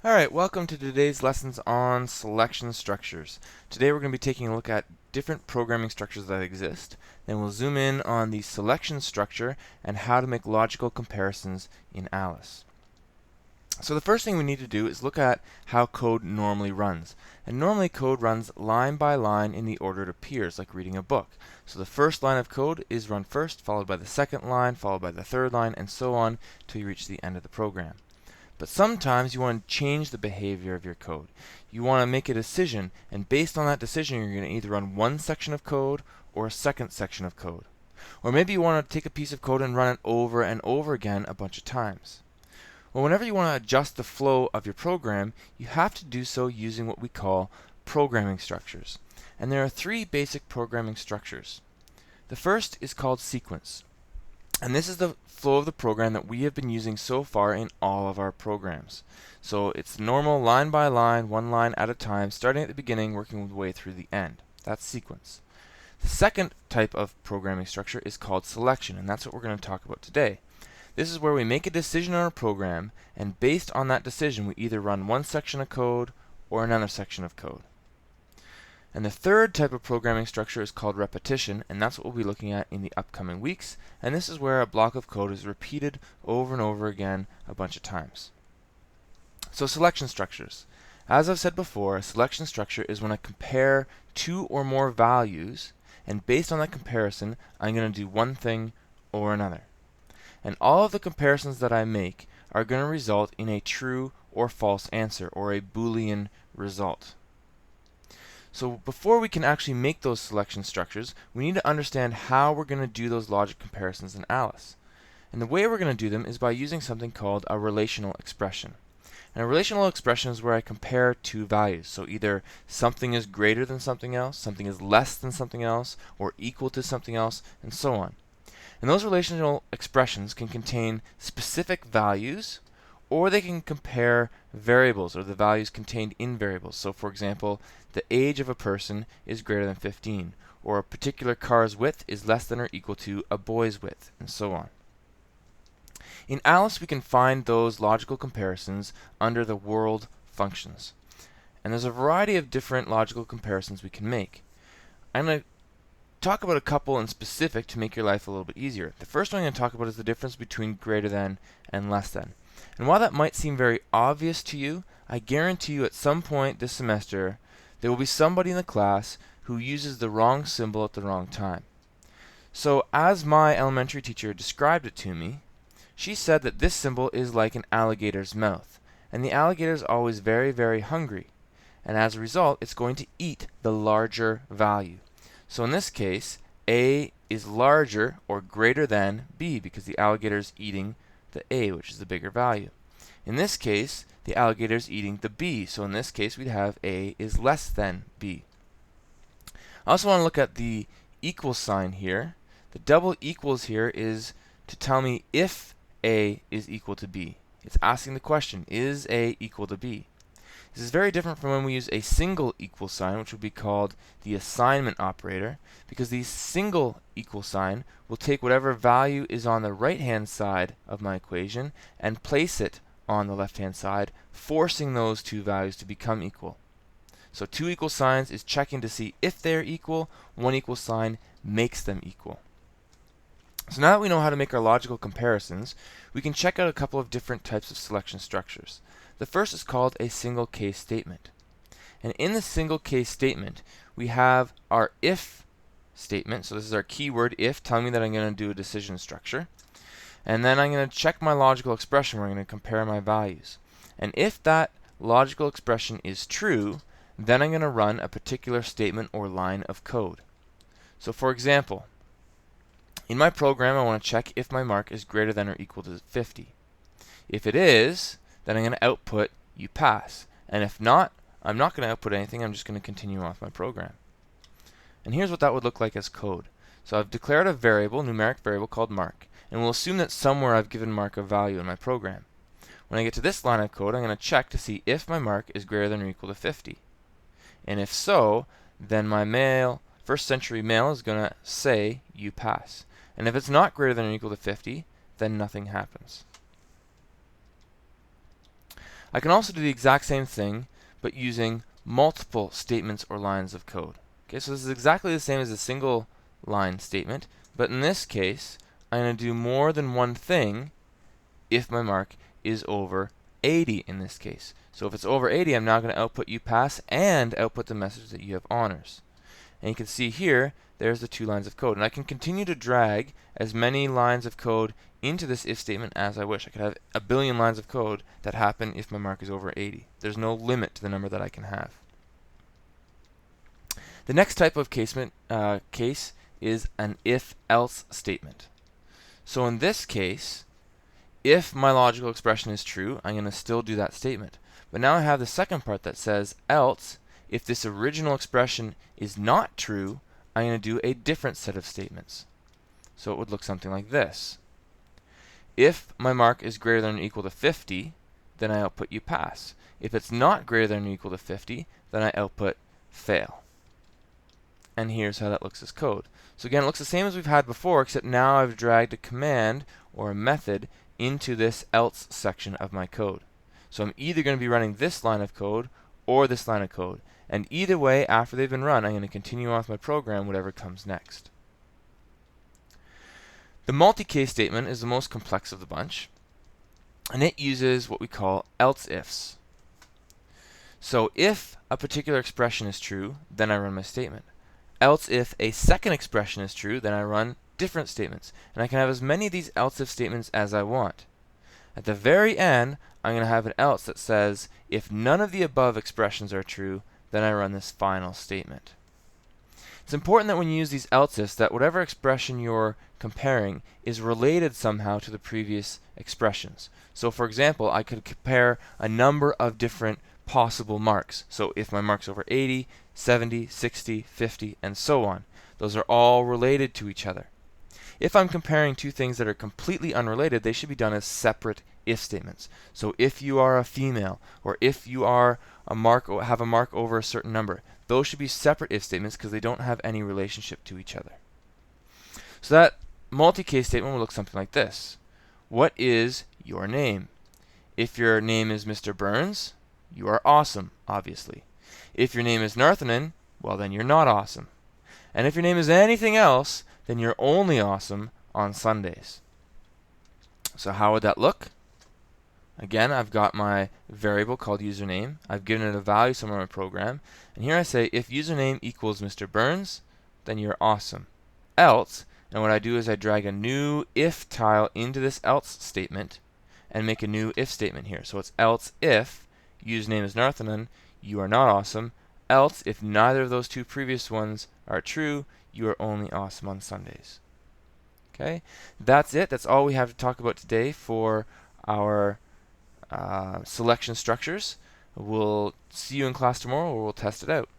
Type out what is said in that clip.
Alright, welcome to today's lessons on selection structures. Today we're going to be taking a look at different programming structures that exist. Then we'll zoom in on the selection structure and how to make logical comparisons in Alice. So the first thing we need to do is look at how code normally runs. And normally code runs line by line in the order it appears, like reading a book. So the first line of code is run first, followed by the second line, followed by the third line, and so on till you reach the end of the program. But sometimes you want to change the behavior of your code. You want to make a decision, and based on that decision, you're going to either run one section of code or a second section of code. Or maybe you want to take a piece of code and run it over and over again a bunch of times. Well, whenever you want to adjust the flow of your program, you have to do so using what we call programming structures. And there are three basic programming structures. The first is called sequence. And this is the flow of the program that we have been using so far in all of our programs. So it's normal line by line, one line at a time, starting at the beginning, working the way through the end. That's sequence. The second type of programming structure is called selection, and that's what we're going to talk about today. This is where we make a decision on a program, and based on that decision, we either run one section of code or another section of code. And the third type of programming structure is called repetition, and that's what we'll be looking at in the upcoming weeks. And this is where a block of code is repeated over and over again a bunch of times. So selection structures. As I've said before, a selection structure is when I compare two or more values, and based on that comparison, I'm going to do one thing or another. And all of the comparisons that I make are going to result in a true or false answer, or a Boolean result. So before we can actually make those selection structures, we need to understand how we're going to do those logic comparisons in Alice. And the way we're going to do them is by using something called a relational expression. And a relational expression is where I compare two values. So either something is greater than something else, something is less than something else, or equal to something else, and so on. And those relational expressions can contain specific values, or they can compare variables, or the values contained in variables. So for example, the age of a person is greater than 15, or a particular car's width is less than or equal to a boy's width, and so on. In Alice, we can find those logical comparisons under the world functions. And there's a variety of different logical comparisons we can make. I'm going to talk about a couple in specific to make your life a little bit easier. The first one I'm going to talk about is the difference between greater than and less than. And while that might seem very obvious to you, I guarantee you at some point this semester there will be somebody in the class who uses the wrong symbol at the wrong time. So as my elementary teacher described it to me, she said that this symbol is like an alligator's mouth. And the alligator is always very, very hungry. And as a result, it's going to eat the larger value. So in this case, A is larger or greater than B because the alligator is eating the A, which is the bigger value. In this case, the alligator is eating the B, so in this case we'd have A is less than B. I also want to look at the equal sign here. The double equals here is to tell me if A is equal to B. It's asking the question, is A equal to B? This is very different from when we use a single equal sign, which would be called the assignment operator, because the single equal sign will take whatever value is on the right-hand side of my equation and place it on the left-hand side, forcing those two values to become equal. So two equal signs is checking to see if they're equal. One equal sign makes them equal. So now that we know how to make our logical comparisons, we can check out a couple of different types of selection structures. The first is called a single case statement. And in the single case statement, we have our if statement. So this is our keyword if, telling me that I'm going to do a decision structure. And then I'm going to check my logical expression where I'm going to compare my values. And if that logical expression is true, then I'm going to run a particular statement or line of code. So for example, in my program, I want to check if my mark is greater than or equal to 50. If it is, then I'm going to output you pass. And if not, I'm not going to output anything. I'm just going to continue on with my program. And here's what that would look like as code. So I've declared a variable, numeric variable called mark. And we'll assume that somewhere I've given mark a value in my program. When I get to this line of code, I'm going to check to see if my mark is greater than or equal to 50. And if so, then my first century mail is going to say you pass. And if it's not greater than or equal to 50, then nothing happens. I can also do the exact same thing, but using multiple statements or lines of code. Okay, so this is exactly the same as a single line statement, but in this case, I'm going to do more than one thing if my mark is over 80 in this case. So if it's over 80, I'm now going to output you pass and output the message that you have honors. And you can see here, there's the 2 lines of code. And I can continue to drag as many lines of code into this if statement as I wish. I could have a billion lines of code that happen if my mark is over 80. There's no limit to the number that I can have. The next type of case is an if-else statement. So in this case, if my logical expression is true, I'm going to still do that statement. But now I have the second part that says, else, if this original expression is not true, I'm going to do a different set of statements. So it would look something like this. If my mark is greater than or equal to 50, then I output you pass. If it's not greater than or equal to 50, then I output fail. And here's how that looks as code. So again, it looks the same as we've had before, except now I've dragged a command or a method into this else section of my code. So I'm either going to be running this line of code or this line of code. And either way, after they've been run, I'm going to continue on with my program, whatever comes next. The multi-case statement is the most complex of the bunch, and it uses what we call else-ifs. So if a particular expression is true, then I run my statement. Else if a second expression is true, then I run different statements. And I can have as many of these else-if statements as I want. At the very end, I'm going to have an else that says, if none of the above expressions are true, then I run this final statement. It's important that when you use these else-ifs, that whatever expression you're comparing is related somehow to the previous expressions. So for example, I could compare a number of different possible marks. So if my mark's over 80, 70, 60, 50, and so on. Those are all related to each other. If I'm comparing two things that are completely unrelated, they should be done as separate if statements. So if you are a female, or if you are have a mark over a certain number, those should be separate if statements because they don't have any relationship to each other. So that multi-case statement will look something like this. What is your name? If your name is Mr. Burns, you are awesome, obviously. If your name is Narthanen, well then you're not awesome. And if your name is anything else, then you're only awesome on Sundays. So how would that look? Again, I've got my variable called username. I've given it a value somewhere in my program. And here I say, if username equals Mr. Burns, then you're awesome. Else, and what I do is I drag a new if tile into this else statement and make a new if statement here. So it's else if username is Narthanen, you are not awesome. Else, if neither of those two previous ones are true, you are only awesome on Sundays. Okay, that's it. That's all we have to talk about today for our selection structures. We'll see you in class tomorrow where we'll test it out.